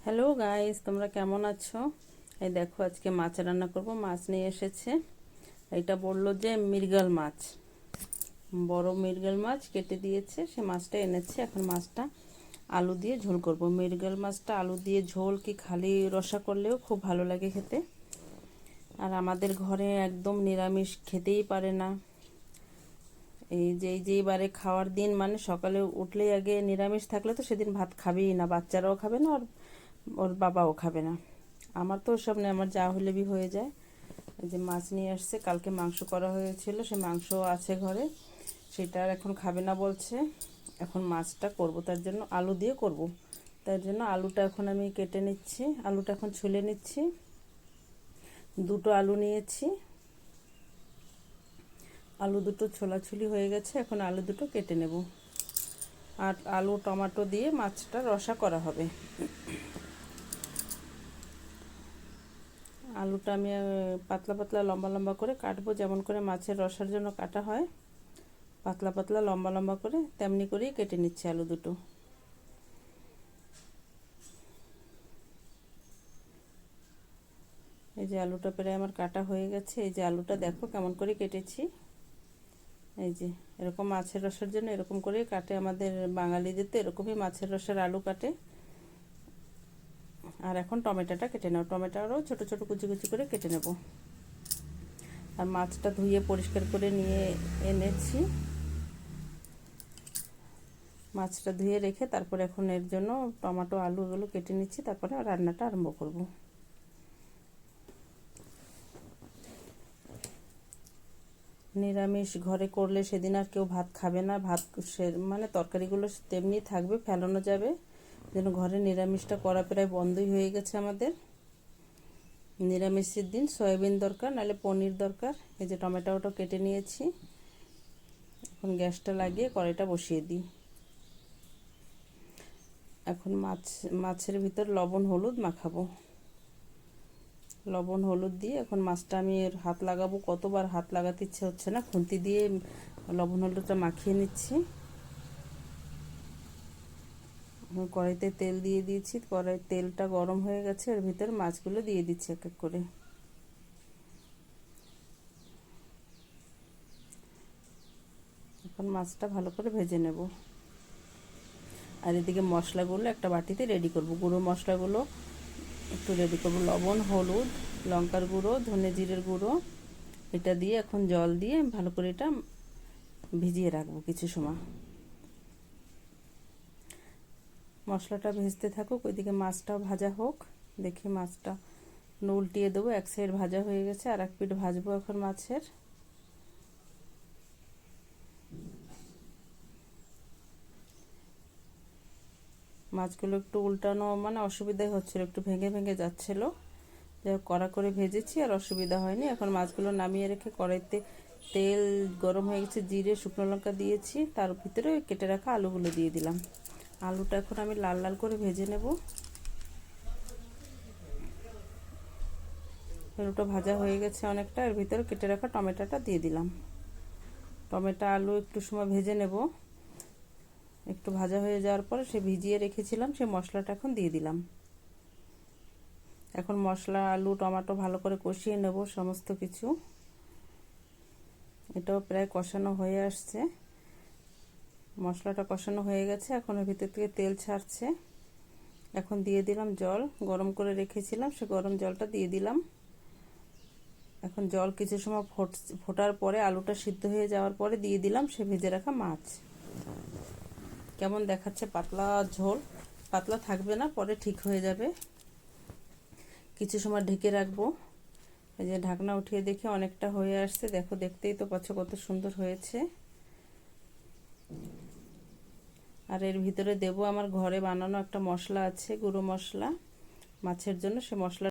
Hello guys, তোমরা কেমন আছো? এই দেখো, আজকে মাছ রান্না করব। মাছ নিয়ে এসেছে। এটা বললো যে মৃগেল মাছ, বড় মৃগেল মাছ কেটে দিয়েছে। সে মাছটা এনেছে। এখন মাছটা আলু দিয়ে ঝোল করব। মৃগেল মাছটা আলু দিয়ে ঝোল কি খালি রসা করলেও খুব ভালো লাগে খেতে। আর আমাদের ঘরে একদম নিরামিষ খেতেই পারে না। যেইবারে খাওয়ার দিন, মানে সকালে উঠলেই আগে নিরামিষ থাকলে তো সেদিন ভাত খাবেই না, বাচ্চারাও খাবে না, আর ওর বাবাও খাবে না। আমার তো ওসব নেই, আমার যা হলে বি হয়ে যায়। এই যে মাছ নিয়ে আসছে, কালকে মাংস করা হয়েছিল, সে মাংস আছে ঘরে, সেটা আর এখন খাবে না বলছে। এখন মাছটা করব, তার জন্য আলু দিয়ে করব। তার জন্য আলুটা এখন আমি কেটে নিচ্ছি, আলুটা এখন ছুলে নিচ্ছি। দুটো আলু নিয়েছি, আলু দুটো ছোলাছুলি হয়ে গেছে। এখন আলু দুটো কেটে নেব। আর আলু টমেটো দিয়ে মাছটা রসা করা হবে। আলুটা আমি পাতলা পাতলা লম্বা লম্বা করে কাটবো, যেমন করে মাছের রসার জন্য কাটা হয়, পাতলা পাতলা লম্বা লম্বা করে তেমনি করেই কেটে নিচ্ছি আলু দুটো। এই যে আলুটা প্রায় আমার কাটা হয়ে গেছে। এই যে আলুটা দেখো কেমন করে কেটেছি। এই যে এরকম মাছের রসার জন্য এরকম করেই কাটে আমাদের বাঙালিদের, তো এরকমই মাছের রসার আলু কাটে। আর এখন টমেটোটা কেটে নেব, টমেটোটাও ছোট ছোট কুচি কুচি করে কেটে নেব। আর মাছটা ধুয়ে পরিষ্কার করে নিয়ে এনেছি। মাছটা ধুয়ে রেখে তারপর এখন এর জন্য টমেটো আলু এগুলো কেটে নিচ্ছি, তারপরে রান্নাটা আরম্ভ করব। নিরামিষ ঘরে করলে সেদিন আর কেউ ভাত খাবে না, ভাত মানে তরকারিগুলো তেমনি থাকবে, ফেলানো যাবে। যেন ঘরে নিরামিষটা করা প্রায় বন্ধই হয়ে গেছে আমাদের। নিরামিষের দিন সয়াবিন দরকার, নাহলে পনির দরকার। এই যে টমেটোটা কেটে নিয়েছি। এখন গ্যাসটা লাগিয়ে কড়াইটা বসিয়ে দিই। এখন মাছের ভিতর লবণ হলুদ মাখাবো। লবণ হলুদ দিয়ে এখন মাছটা আমি হাত লাগাবো, কতবার হাত লাগাতে ইচ্ছে হচ্ছে না, খুন্তি দিয়ে লবণ হলুদটা মাখিয়ে নিচ্ছি। কড়াইতে তেল দিয়ে দিয়েছি, কড়াই তেলটা গরম হয়ে গেছে, এর ভিতরে মাছগুলো দিয়ে দিচ্ছি এক এক করে। এখন মাছটা ভালো করে ভেজে নেব। আর এদিকে মশলাগুলো একটা বাটিতে রেডি করব। গুঁড়ো মশলাগুলো একটু রেডি করব। লবণ, হলুদ, লঙ্কার গুঁড়ো, ধনে জিরের গুঁড়ো, এটা দিয়ে এখন জল দিয়ে ভালো করে এটা ভিজিয়ে রাখবো কিছু সময়। মশলাটা ভেজতে থাকুক, ওইদিকে মাছটাও ভাজা হোক। দেখি মাছটা উল্টিয়ে দেবো, এক সাইড ভাজা হয়ে গেছে, আর এক পিঠ ভাজবো এখন মাছের। মাছগুলো একটু উল্টানো মানে অসুবিধাই হচ্ছিল, একটু ভেঙে ভেঙে যাচ্ছিল। যাই হোক, কড়া করে ভেজেছি আর অসুবিধা হয়নি। এখন মাছগুলো নামিয়ে রেখে কড়াইতে তেল গরম হয়ে গেছে, জিরে শুকনো লঙ্কা দিয়েছি, তার ভিতরে কেটে রাখা আলুগুলো দিয়ে দিলাম। আলুটা এখন আমি লাল লাল করে ভেজে নেব। আলুটা ভাজা হয়ে গেছে অনেকটা, এর ভিতরে কেটে রাখা টমেটোটা দিয়ে দিলাম। টমেটো আলু একটু সময় ভেজে নেব। একটু ভাজা হয়ে যাওয়ার পরে সে ভিজিয়ে রেখেছিলাম সে মশলাটা এখন দিয়ে দিলাম। এখন মশলা, আলু, টমেটো ভালো করে কষিয়ে নেব সমস্ত কিছু। এটাও প্রায় কষানো হয়ে আসছে, মশলাটা কষানো হয়ে গেছে। এখন এর ভিতর থেকে তেল ছাড়ছে। এখন দিয়ে দিলাম জল, গরম করে রেখেছিলাম সে গরম জলটা দিয়ে দিলাম। এখন জল কিছু সময় ফোটার পরে, আলুটা সিদ্ধ হয়ে যাওয়ার পরে দিয়ে দিলাম সে ভেজে রাখা মাছ। কেমন দেখাচ্ছে, পাতলা ঝোল, পাতলা থাকবে না, পরে ঠিক হয়ে যাবে। কিছু সময় ঢেকে রাখবো। এই যে ঢাকনা উঠিয়ে দেখি অনেকটা হয়ে আসছে, দেখো, দেখতেই তো পাচ্ছ কত সুন্দর হয়েছে। আর এর ভিতরে দেব আমার ঘরে বানানো একটা মশলা আছে, গুঁড়ো মশলা মাছের জন্য, সে মশলা